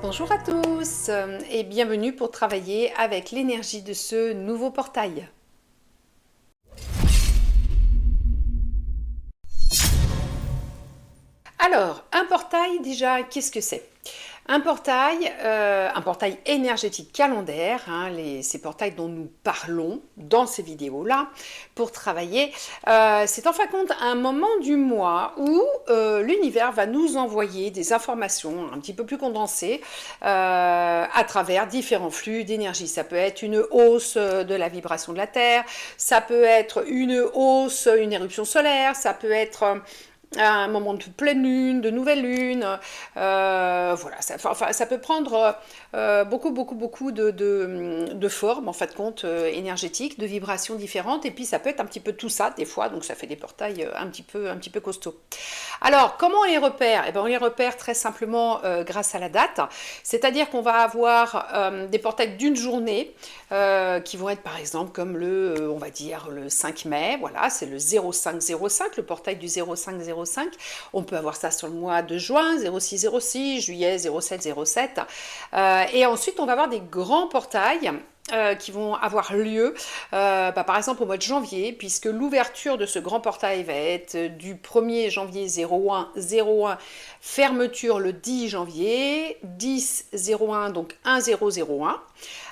Bonjour à tous et bienvenue pour travailler avec l'énergie de ce nouveau portail. Alors, un portail déjà, qu'est-ce que c'est? Un portail énergétique calendaire, ces portails dont nous parlons dans ces vidéos-là pour travailler, c'est en fin de compte un moment du mois où l'univers va nous envoyer des informations un petit peu plus condensées à travers différents flux d'énergie. Ça peut être une hausse de la vibration de la Terre, ça peut être une hausse, une éruption solaire, ça peut être un moment de pleine lune, de nouvelle lune, voilà, ça peut prendre beaucoup de formes en fin de compte énergétiques, de vibrations différentes, et puis ça peut être un petit peu tout ça des fois, donc ça fait des portails un petit peu costauds. Alors comment on les repère? Eh bien, on les repère très simplement grâce à la date, c'est-à-dire qu'on va avoir des portails d'une journée qui vont être par exemple comme on va dire le 5 mai, voilà, c'est le 0505, le portail du 0505. On peut avoir ça sur le mois de juin, 0606, juillet 0707. Et ensuite, on va avoir des grands portails qui vont avoir lieu par exemple au mois de janvier, puisque l'ouverture de ce grand portail va être du 1er janvier 0101, fermeture le 10 janvier 1001, donc 1001.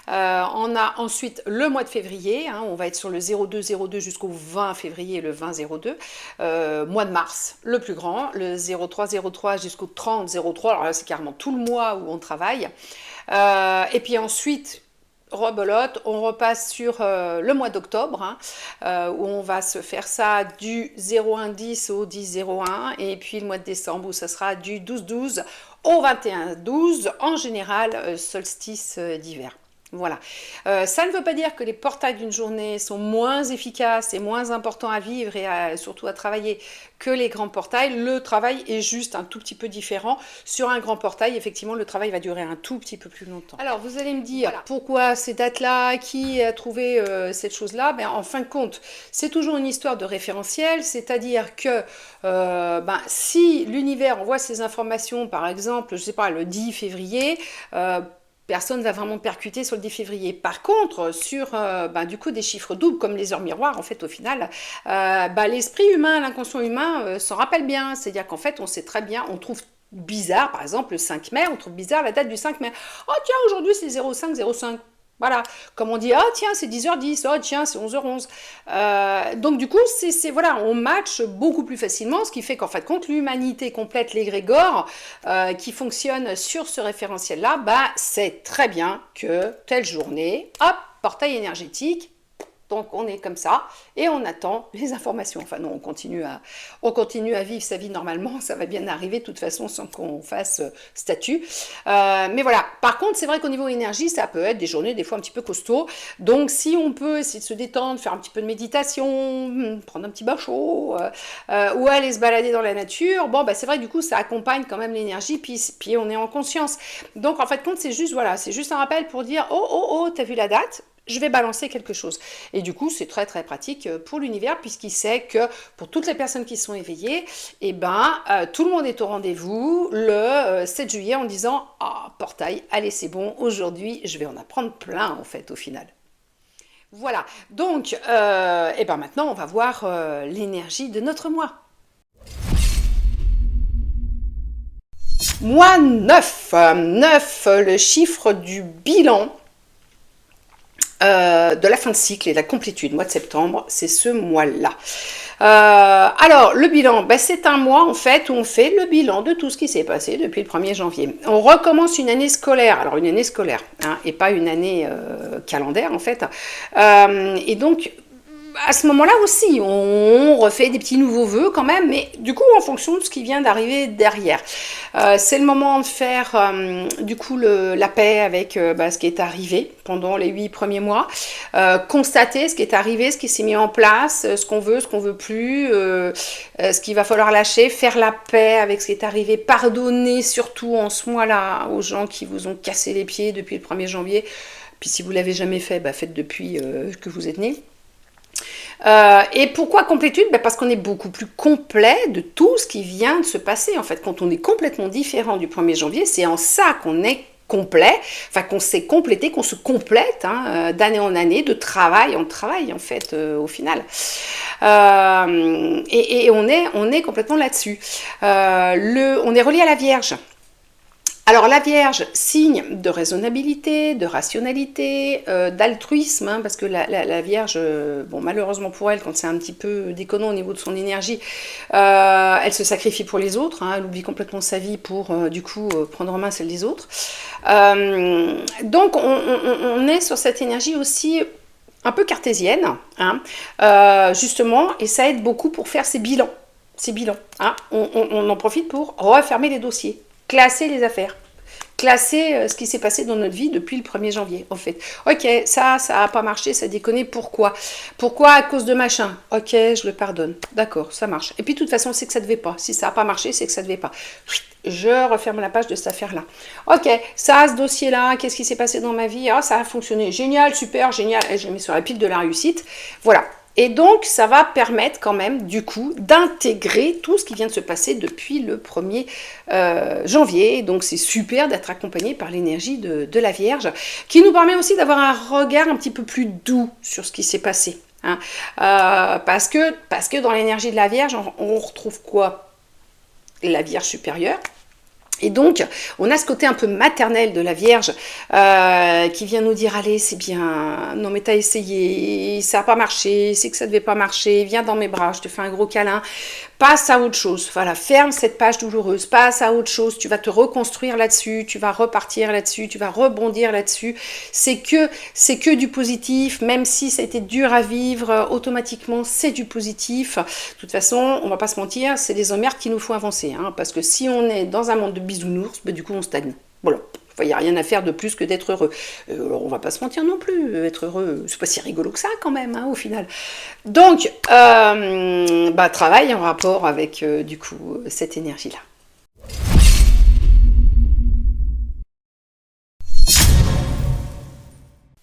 On a ensuite le mois de février, on va être sur le 0202 jusqu'au 20 février, le 2002. Mois de mars, le plus grand, le 0303 jusqu'au 3003, alors là c'est carrément tout le mois où on travaille. Et puis ensuite, rebelote, on repasse sur le mois d'octobre, où on va se faire ça du 0110 au 1001, et puis le mois de décembre où ça sera du 1212 au 2112, en général solstice d'hiver. Voilà. Ça ne veut pas dire que les portails d'une journée sont moins efficaces et moins importants à vivre et surtout à travailler que les grands portails. Le travail est juste un tout petit peu différent. Sur un grand portail, effectivement, le travail va durer un tout petit peu plus longtemps. Alors, vous allez me dire, voilà, pourquoi ces dates-là? Qui a trouvé cette chose-là? Ben, en fin de compte, c'est toujours une histoire de référentiel, c'est-à-dire que si l'univers envoie ces informations, par exemple, je ne sais pas, le 10 février, personne ne va vraiment percuter sur le 10 février. Par contre, sur du coup des chiffres doubles comme les heures miroirs, en fait, au final, l'esprit humain, l'inconscient humain s'en rappelle bien. C'est-à-dire qu'en fait, on sait très bien, on trouve bizarre, par exemple, le 5 mai, on trouve bizarre la date du 5 mai. Oh tiens, aujourd'hui c'est 0505. Voilà, comme on dit, ah tiens, c'est 10h10, oh tiens, c'est 11h11. Donc du coup, voilà, on match beaucoup plus facilement, ce qui fait qu'en fait, compte l'humanité complète, l'égrégore, qui fonctionne sur ce référentiel-là, c'est très bien que telle journée, hop, portail énergétique. Donc on est comme ça et on attend les informations. Enfin non, on continue à vivre sa vie normalement, ça va bien arriver de toute façon sans qu'on fasse statut. Mais voilà, par contre c'est vrai qu'au niveau énergie, ça peut être des journées des fois un petit peu costauds. Donc si on peut essayer de se détendre, faire un petit peu de méditation, prendre un petit bain chaud, ou aller se balader dans la nature, c'est vrai que du coup ça accompagne quand même l'énergie, puis on est en conscience. Donc en fait compte c'est juste un rappel pour dire oh, t'as vu la date? Je vais balancer quelque chose. Et du coup, c'est très très pratique pour l'univers puisqu'il sait que pour toutes les personnes qui sont éveillées, tout le monde est au rendez-vous le 7 juillet en disant « Ah, portail, allez c'est bon, aujourd'hui je vais en apprendre plein en fait au final ». Voilà, donc maintenant on va voir l'énergie de notre mois. Mois 9, 9, le chiffre du bilan. De la fin de cycle et de la complétude, mois de septembre, c'est ce mois-là. Alors, le bilan, c'est un mois en fait où on fait le bilan de tout ce qui s'est passé depuis le 1er janvier. On recommence une année scolaire, alors une année scolaire, et pas une année calendaire en fait. Et donc, à ce moment-là aussi, on refait des petits nouveaux vœux quand même, mais du coup en fonction de ce qui vient d'arriver derrière. C'est le moment de faire du coup la paix avec ce qui est arrivé pendant les 8 premiers mois, constater ce qui est arrivé, ce qui s'est mis en place, ce qu'on veut plus, ce qu'il va falloir lâcher, faire la paix avec ce qui est arrivé, pardonner surtout en ce mois-là aux gens qui vous ont cassé les pieds depuis le 1er janvier. Puis si vous ne l'avez jamais fait, faites depuis que vous êtes né. Et pourquoi complétude? Parce qu'on est beaucoup plus complet de tout ce qui vient de se passer. En fait, quand on est complètement différent du 1er janvier, c'est en ça qu'on est complet, enfin qu'on s'est complété, qu'on se complète hein, d'année en année, de travail en travail en fait au final. Et on est complètement là-dessus. On est relié à la Vierge. Alors la Vierge, signe de raisonnabilité, de rationalité, d'altruisme, hein, parce que la Vierge, bon malheureusement pour elle, quand c'est un petit peu déconnant au niveau de son énergie, elle se sacrifie pour les autres, hein, elle oublie complètement sa vie pour du coup prendre en main celle des autres. Donc on est sur cette énergie aussi un peu cartésienne, hein, justement, et ça aide beaucoup pour faire ses bilans. Hein. On en profite pour refermer les dossiers, classer les affaires, classer ce qui s'est passé dans notre vie depuis le 1er janvier, en fait. Ok, ça n'a pas marché, ça a déconné, pourquoi? Pourquoi? À cause de machin. Ok, je le pardonne. D'accord, ça marche. Et puis, de toute façon, c'est que ça ne devait pas. Si ça n'a pas marché, c'est que ça ne devait pas. Je referme la page de cette affaire-là. Ok, ça, ce dossier-là, qu'est-ce qui s'est passé dans ma vie? Ah, ça a fonctionné. Génial, super, génial. Et je mets sur la pile de la réussite. Voilà. Et donc, ça va permettre quand même, du coup, d'intégrer tout ce qui vient de se passer depuis le 1er janvier. Donc, c'est super d'être accompagné par l'énergie de la Vierge, qui nous permet aussi d'avoir un regard un petit peu plus doux sur ce qui s'est passé. Hein. Parce que dans l'énergie de la Vierge, on retrouve quoi? La Vierge supérieure. Et donc, on a ce côté un peu maternel de la Vierge qui vient nous dire, allez, c'est bien, non mais t'as essayé, ça n'a pas marché, c'est que ça ne devait pas marcher, viens dans mes bras, je te fais un gros câlin, passe à autre chose, voilà, ferme cette page douloureuse, passe à autre chose, tu vas te reconstruire là-dessus, tu vas repartir là-dessus, tu vas rebondir là-dessus, c'est que du positif, même si ça a été dur à vivre, automatiquement c'est du positif. De toute façon, on va pas se mentir, c'est les emmerdes qui nous font avancer, hein, parce que si on est dans un monde de bisounours, bah, du coup on stagne. Voilà. Il n'y a rien à faire de plus que d'être heureux. Alors, on va pas se mentir non plus, être heureux, c'est pas si rigolo que ça quand même, hein, au final. Donc, travail en rapport avec, du coup, cette énergie-là.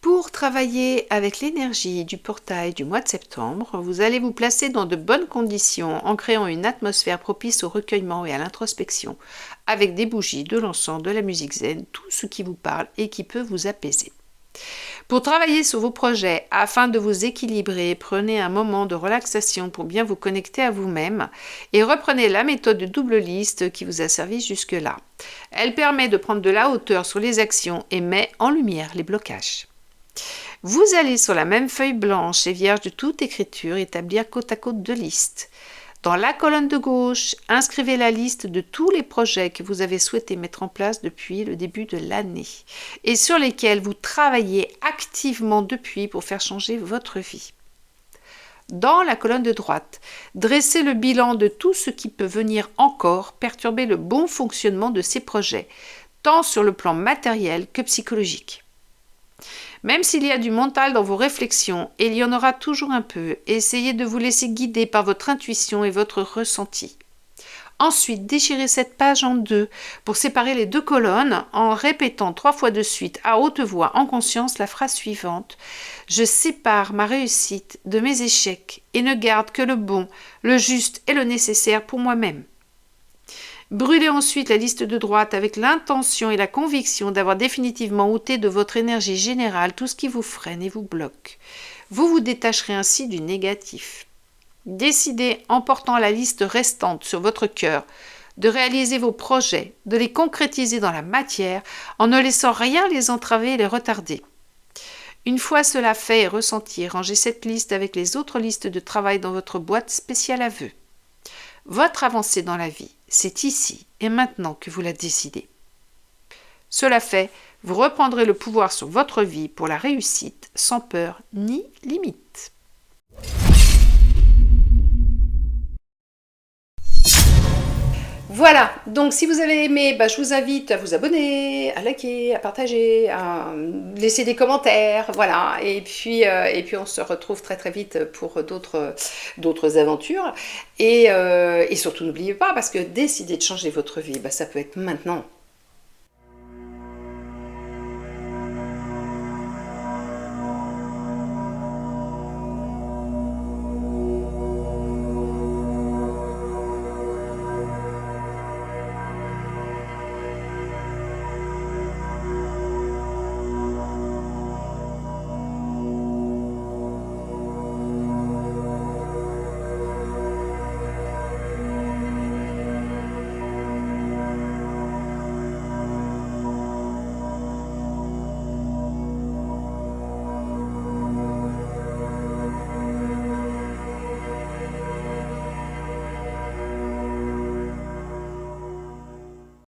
Pour travailler avec l'énergie du portail du mois de septembre, vous allez vous placer dans de bonnes conditions en créant une atmosphère propice au recueillement et à l'introspection, avec des bougies, de l'encens, de la musique zen, tout ce qui vous parle et qui peut vous apaiser. Pour travailler sur vos projets afin de vous équilibrer, prenez un moment de relaxation pour bien vous connecter à vous-même et reprenez la méthode de double liste qui vous a servi jusque-là. Elle permet de prendre de la hauteur sur les actions et met en lumière les blocages. Vous allez sur la même feuille blanche et vierge de toute écriture établir côte à côte deux listes. Dans la colonne de gauche, inscrivez la liste de tous les projets que vous avez souhaité mettre en place depuis le début de l'année et sur lesquels vous travaillez activement depuis pour faire changer votre vie. Dans la colonne de droite, dressez le bilan de tout ce qui peut venir encore perturber le bon fonctionnement de ces projets, tant sur le plan matériel que psychologique. Même s'il y a du mental dans vos réflexions, et il y en aura toujours un peu, essayez de vous laisser guider par votre intuition et votre ressenti. Ensuite, déchirez cette page en deux pour séparer les deux colonnes en répétant 3 fois de suite à haute voix en conscience la phrase suivante. Je sépare ma réussite de mes échecs et ne garde que le bon, le juste et le nécessaire pour moi-même. Brûlez ensuite la liste de droite avec l'intention et la conviction d'avoir définitivement ôté de votre énergie générale tout ce qui vous freine et vous bloque. Vous vous détacherez ainsi du négatif. Décidez, en portant la liste restante sur votre cœur, de réaliser vos projets, de les concrétiser dans la matière, en ne laissant rien les entraver et les retarder. Une fois cela fait et ressenti, rangez cette liste avec les autres listes de travail dans votre boîte spéciale à vœux. Votre avancée dans la vie, c'est ici et maintenant que vous la décidez. Cela fait, vous reprendrez le pouvoir sur votre vie pour la réussite sans peur ni limite. Voilà, donc si vous avez aimé, je vous invite à vous abonner, à liker, à partager, à laisser des commentaires, voilà. Et puis on se retrouve très très vite pour d'autres aventures. Et surtout n'oubliez pas, parce que décider de changer votre vie, ça peut être maintenant.